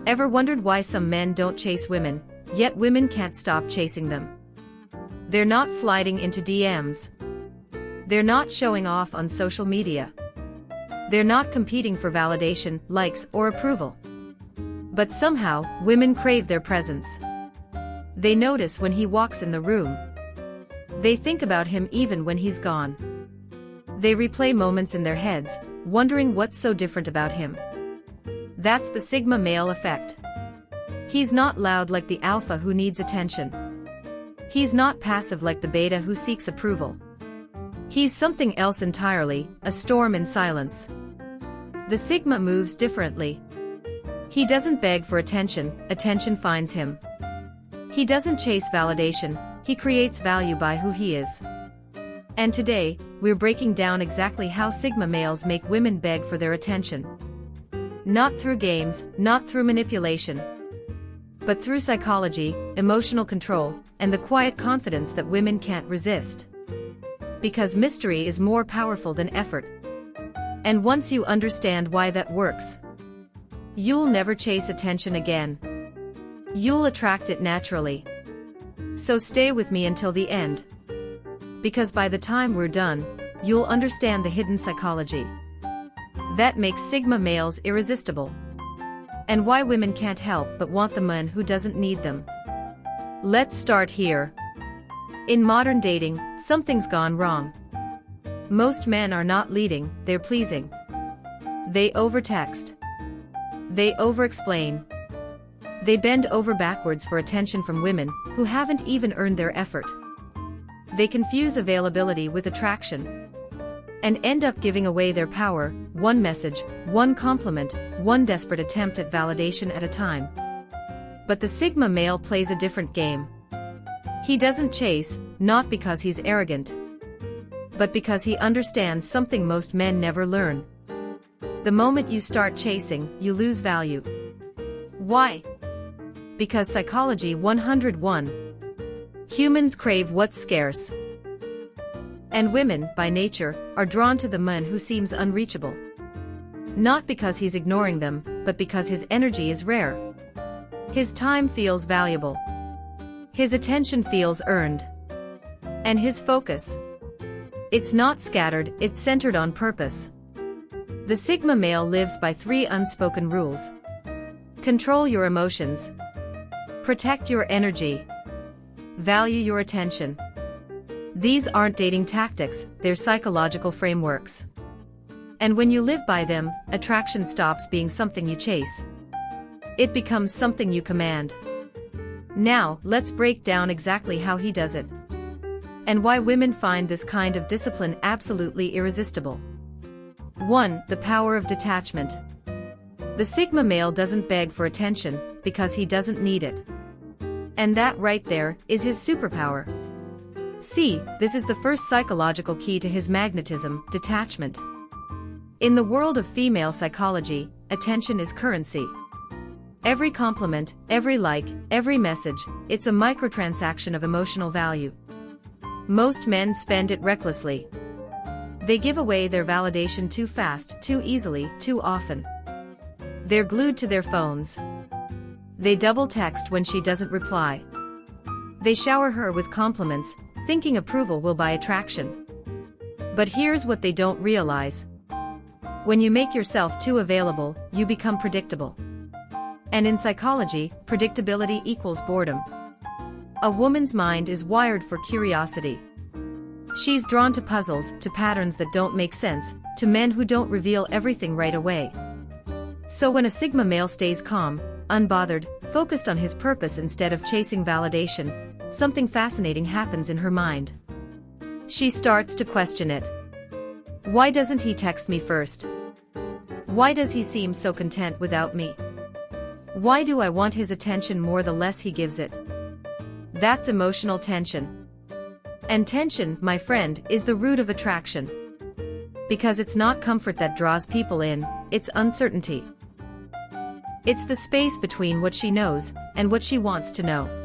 Ever wondered why some men don't chase women, yet women can't stop chasing them? They're not sliding into DMs. They're not showing off on social media. They're not competing for validation, likes, or approval. But somehow, women crave their presence. They notice when he walks in the room. They think about him even when he's gone. They replay moments in their heads, wondering what's so different about him. That's the Sigma male effect. He's not loud like the alpha who needs attention. He's not passive like the beta who seeks approval. He's something else entirely, a storm in silence. The Sigma moves differently. He doesn't beg for attention, attention finds him. He doesn't chase validation, he creates value by who he is. And today, we're breaking down exactly how Sigma males make women beg for their attention. Not through games, not through manipulation, but through psychology, emotional control, and the quiet confidence that women can't resist. Because mystery is more powerful than effort. And once you understand why that works, you'll never chase attention again. You'll attract it naturally. So stay with me until the end. Because by the time we're done, you'll understand the hidden psychology that makes Sigma males irresistible. And why women can't help but want the man who doesn't need them. Let's start here. In modern dating, something's gone wrong. Most men are not leading, they're pleasing. They overtext. They overexplain. They bend over backwards for attention from women who haven't even earned their effort. They confuse availability with attraction and end up giving away their power, one message, one compliment, one desperate attempt at validation at a time. But the Sigma male plays a different game. He doesn't chase, not because he's arrogant, but because he understands something most men never learn. The moment you start chasing, you lose value. Why? Because Psychology 101. Humans crave what's scarce. And women, by nature, are drawn to the man who seems unreachable. Not because he's ignoring them, but because his energy is rare. His time feels valuable. His attention feels earned. And his focus. It's not scattered, it's centered on purpose. The Sigma male lives by 3 unspoken rules. Control your emotions. Protect your energy. Value your attention. These aren't dating tactics, they're psychological frameworks. And when you live by them, attraction stops being something you chase. It becomes something you command. Now, let's break down exactly how he does it. And why women find this kind of discipline absolutely irresistible. 1. The power of detachment. The Sigma male doesn't beg for attention, because he doesn't need it. And that right there is his superpower. See, this is the first psychological key to his magnetism, detachment. In the world of female psychology, attention is currency. Every compliment, every like, every message, it's a microtransaction of emotional value. Most men spend it recklessly. They give away their validation too fast, too easily, too often. They're glued to their phones. They double text when she doesn't reply. They shower her with compliments, thinking approval will buy attraction. But here's what they don't realize. When you make yourself too available, you become predictable. And in psychology, predictability equals boredom. A woman's mind is wired for curiosity. She's drawn to puzzles, to patterns that don't make sense, to men who don't reveal everything right away. So when a Sigma male stays calm, unbothered, focused on his purpose instead of chasing validation, something fascinating happens in her mind. She starts to question it. Why doesn't he text me first? Why does he seem so content without me? Why do I want his attention more the less he gives it? That's emotional tension. And tension, my friend, is the root of attraction. Because it's not comfort that draws people in, it's uncertainty. It's the space between what she knows and what she wants to know.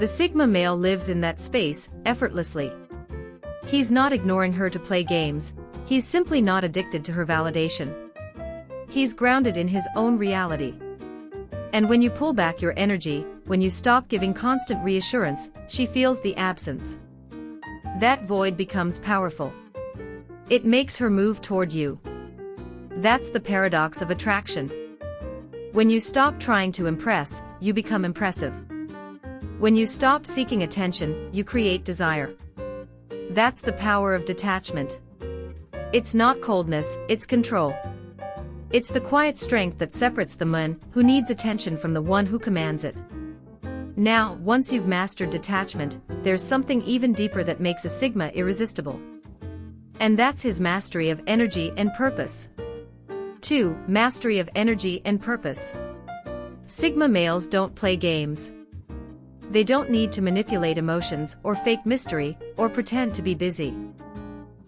The Sigma male lives in that space, effortlessly. He's not ignoring her to play games, he's simply not addicted to her validation. He's grounded in his own reality. And when you pull back your energy, when you stop giving constant reassurance, she feels the absence. That void becomes powerful. It makes her move toward you. That's the paradox of attraction. When you stop trying to impress, you become impressive. When you stop seeking attention, you create desire. That's the power of detachment. It's not coldness, it's control. It's the quiet strength that separates the man who needs attention from the one who commands it. Now, once you've mastered detachment, there's something even deeper that makes a Sigma irresistible. And that's his mastery of energy and purpose. 2. Mastery of energy and purpose. Sigma males don't play games. They don't need to manipulate emotions or fake mystery or pretend to be busy.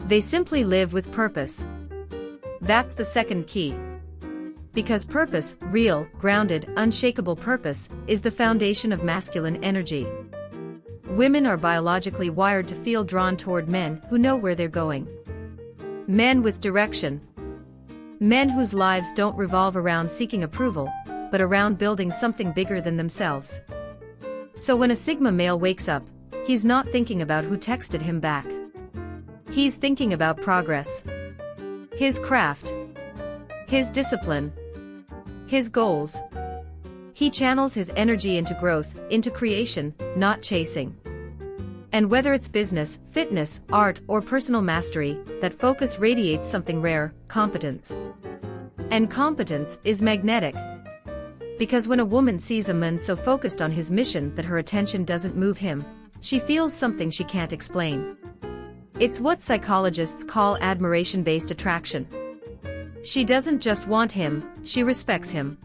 They simply live with purpose. That's the second key. Because purpose, real, grounded, unshakable purpose, is the foundation of masculine energy. Women are biologically wired to feel drawn toward men who know where they're going. Men with direction. Men whose lives don't revolve around seeking approval, but around building something bigger than themselves. So when a Sigma male wakes up, he's not thinking about who texted him back. He's thinking about progress. His craft. His discipline. His goals. He channels his energy into growth, into creation, not chasing. And whether it's business, fitness, art, or personal mastery, that focus radiates something rare, competence. And competence is magnetic. Because when a woman sees a man so focused on his mission that her attention doesn't move him, she feels something she can't explain. It's what psychologists call admiration-based attraction. She doesn't just want him, she respects him.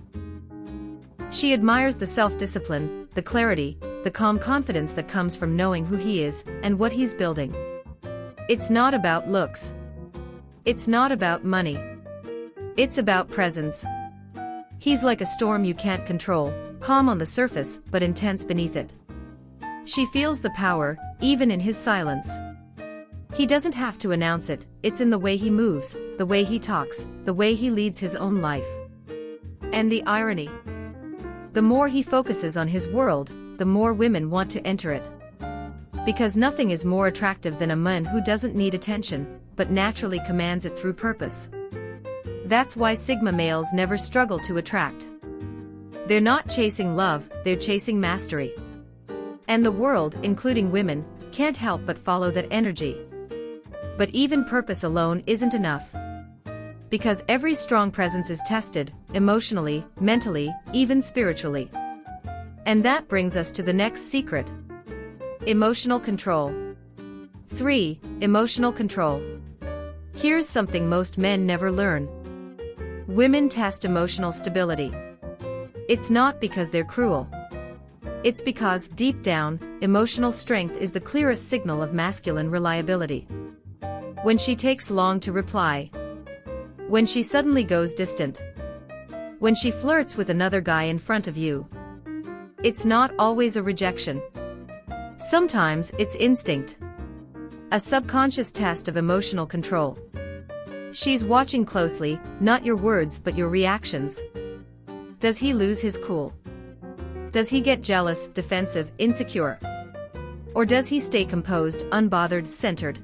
She admires the self-discipline, the clarity, the calm confidence that comes from knowing who he is and what he's building. It's not about looks. It's not about money. It's about presence. He's like a storm you can't control, calm on the surface but intense beneath it. She feels the power, even in his silence. He doesn't have to announce it, it's in the way he moves, the way he talks, the way he leads his own life. And the irony. The more he focuses on his world, the more women want to enter it. Because nothing is more attractive than a man who doesn't need attention, but naturally commands it through purpose. That's why Sigma males never struggle to attract. They're not chasing love, they're chasing mastery. And the world, including women, can't help but follow that energy. But even purpose alone isn't enough. Because every strong presence is tested, emotionally, mentally, even spiritually. And that brings us to the next secret. Emotional control. 3. Emotional control. Here's something most men never learn. Women test emotional stability. It's not because they're cruel. It's because, deep down, emotional strength is the clearest signal of masculine reliability. When she takes long to reply. When she suddenly goes distant. When she flirts with another guy in front of you. It's not always a rejection. Sometimes it's instinct. A subconscious test of emotional control. She's watching closely, not your words but your reactions. Does he lose his cool? Does he get jealous, defensive, insecure? Or does he stay composed, unbothered, centered?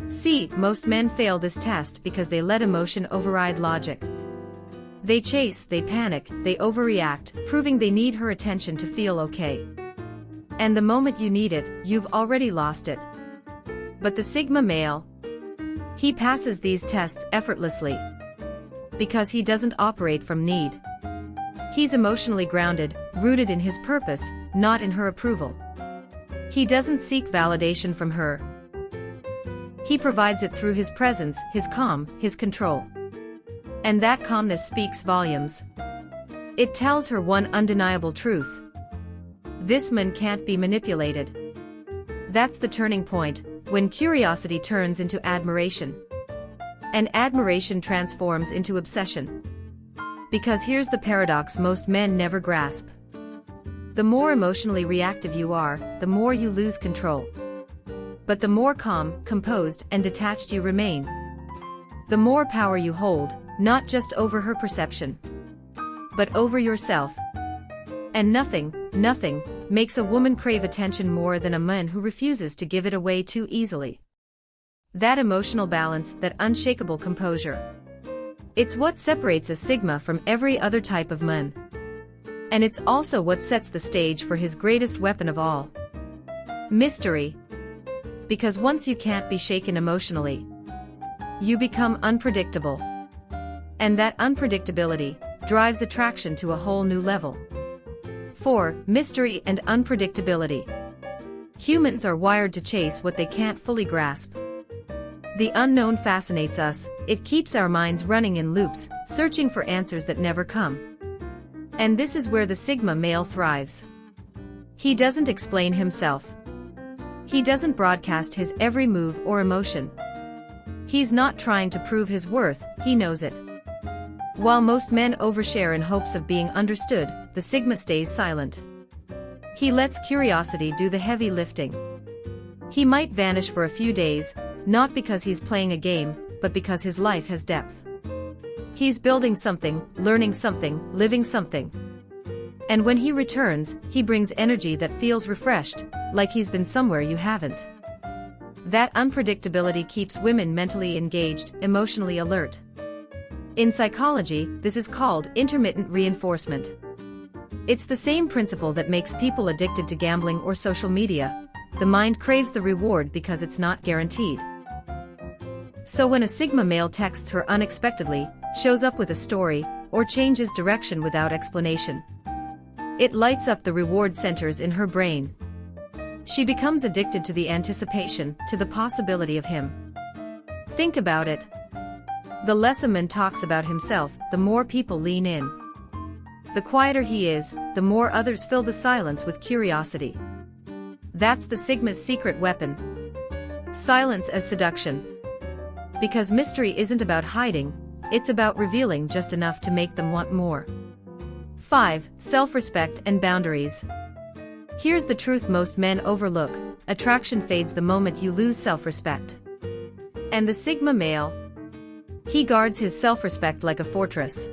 See, most men fail this test because they let emotion override logic. They chase, they panic, they overreact, proving they need her attention to feel okay. And the moment you need it, you've already lost it. But the Sigma male, he passes these tests effortlessly. Because he doesn't operate from need. He's emotionally grounded, rooted in his purpose, not in her approval. He doesn't seek validation from her. He provides it through his presence, his calm, his control. And that calmness speaks volumes. It tells her one undeniable truth. This man can't be manipulated. That's the turning point, when curiosity turns into admiration. And admiration transforms into obsession. Because here's the paradox most men never grasp. The more emotionally reactive you are, the more you lose control. But the more calm, composed, and detached you remain, the more power you hold, not just over her perception, but over yourself. And nothing, makes a woman crave attention more than a man who refuses to give it away too easily. That emotional balance, that unshakable composure. It's what separates a Sigma from every other type of man. And it's also what sets the stage for his greatest weapon of all. Mystery. Because once you can't be shaken emotionally, you become unpredictable. And that unpredictability drives attraction to a whole new level. 4. Mystery and unpredictability. Humans are wired to chase what they can't fully grasp. The unknown fascinates us, it keeps our minds running in loops, searching for answers that never come. And this is where the Sigma male thrives. He doesn't explain himself. He doesn't broadcast his every move or emotion. He's not trying to prove his worth, he knows it. While most men overshare in hopes of being understood, the Sigma stays silent. He lets curiosity do the heavy lifting. He might vanish for a few days, not because he's playing a game, but because his life has depth. He's building something, learning something, living something. And when he returns, he brings energy that feels refreshed, like he's been somewhere you haven't. That unpredictability keeps women mentally engaged, emotionally alert. In psychology, this is called intermittent reinforcement. It's the same principle that makes people addicted to gambling or social media. The mind craves the reward because it's not guaranteed. So when a Sigma male texts her unexpectedly, shows up with a story, or changes direction without explanation, it lights up the reward centers in her brain. She becomes addicted to the anticipation, to the possibility of him. Think about it. The less a man talks about himself, the more people lean in. The quieter he is, the more others fill the silence with curiosity. That's the Sigma's secret weapon. Silence as seduction. Because mystery isn't about hiding, it's about revealing just enough to make them want more. 5. Self-respect and boundaries. Here's the truth most men overlook: attraction fades the moment you lose self-respect. And the Sigma male? He guards his self-respect like a fortress.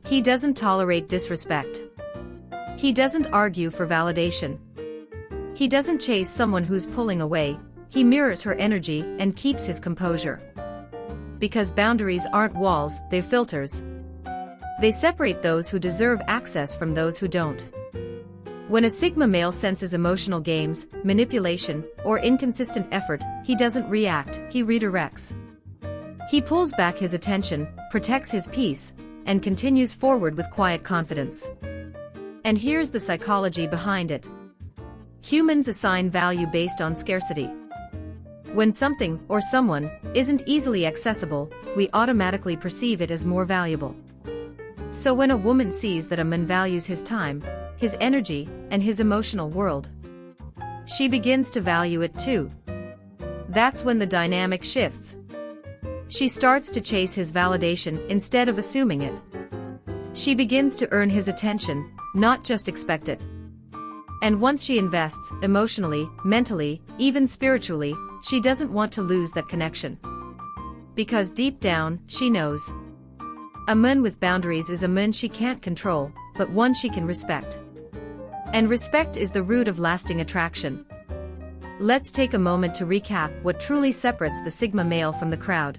He doesn't tolerate disrespect. He doesn't argue for validation. He doesn't chase someone who's pulling away, he mirrors her energy and keeps his composure. Because boundaries aren't walls, they're filters. They separate those who deserve access from those who don't. When a Sigma male senses emotional games, manipulation, or inconsistent effort, he doesn't react, he redirects. He pulls back his attention, protects his peace, and continues forward with quiet confidence. And here's the psychology behind it. Humans assign value based on scarcity. When something, or someone, isn't easily accessible, we automatically perceive it as more valuable. So when a woman sees that a man values his time, his energy, and his emotional world, she begins to value it too. That's when the dynamic shifts. She starts to chase his validation instead of assuming it. She begins to earn his attention, not just expect it. And once she invests, emotionally, mentally, even spiritually, she doesn't want to lose that connection. Because deep down, she knows. A man with boundaries is a man she can't control, but one she can respect. And respect is the root of lasting attraction. Let's take a moment to recap what truly separates the Sigma male from the crowd.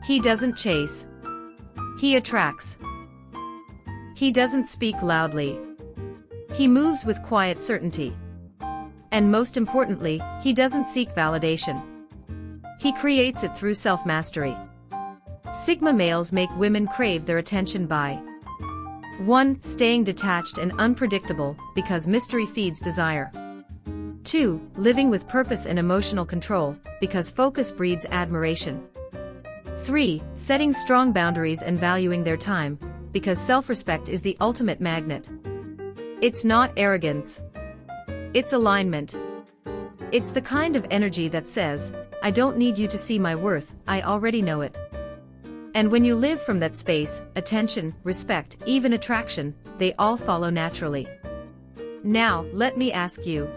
He doesn't chase. He attracts. He doesn't speak loudly. He moves with quiet certainty. And most importantly, he doesn't seek validation. He creates it through self-mastery. Sigma males make women crave their attention by 1. Staying detached and unpredictable, because mystery feeds desire. 2. Living with purpose and emotional control, because focus breeds admiration. 3. Setting strong boundaries and valuing their time, because self-respect is the ultimate magnet. It's not arrogance. It's alignment. It's the kind of energy that says, I don't need you to see my worth, I already know it. And when you live from that space, attention, respect, even attraction, they all follow naturally. Now, let me ask you.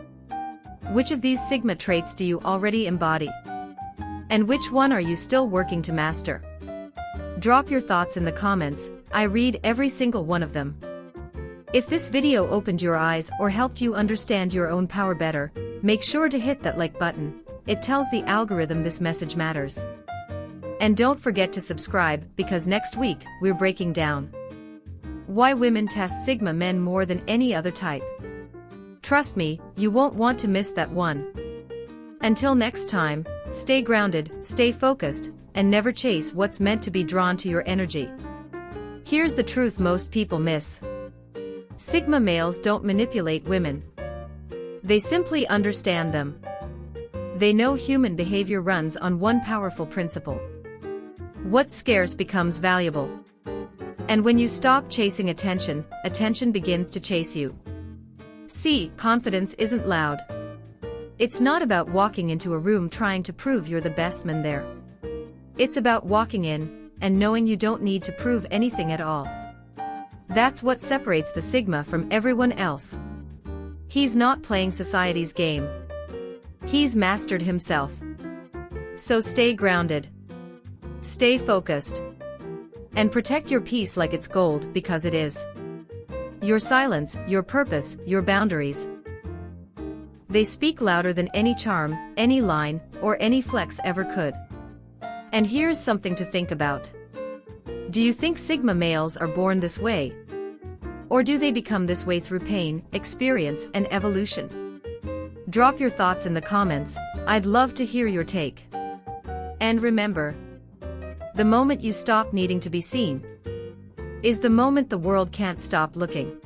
Which of these Sigma traits do you already embody? And which one are you still working to master? Drop your thoughts in the comments, I read every single one of them. If this video opened your eyes or helped you understand your own power better, make sure to hit that like button. It tells the algorithm this message matters. And don't forget to subscribe, because next week, we're breaking down why women test Sigma men more than any other type. Trust me, you won't want to miss that one. Until next time, stay grounded, stay focused, and never chase what's meant to be drawn to your energy. Here's the truth most people miss. Sigma males don't manipulate women. They simply understand them. They know human behavior runs on one powerful principle. What's scarce becomes valuable. And when you stop chasing attention, attention begins to chase you. See, confidence isn't loud. It's not about walking into a room trying to prove you're the best man there. It's about walking in and knowing you don't need to prove anything at all. That's what separates the Sigma from everyone else. He's not playing society's game. He's mastered himself. So stay grounded. Stay focused. And protect your peace like it's gold, because it is. Your silence, your purpose, your boundaries. They speak louder than any charm, any line, or any flex ever could. And here's something to think about. Do you think Sigma males are born this way? Or do they become this way through pain, experience, and evolution? Drop your thoughts in the comments. I'd love to hear your take. And remember, the moment you stop needing to be seen is the moment the world can't stop looking.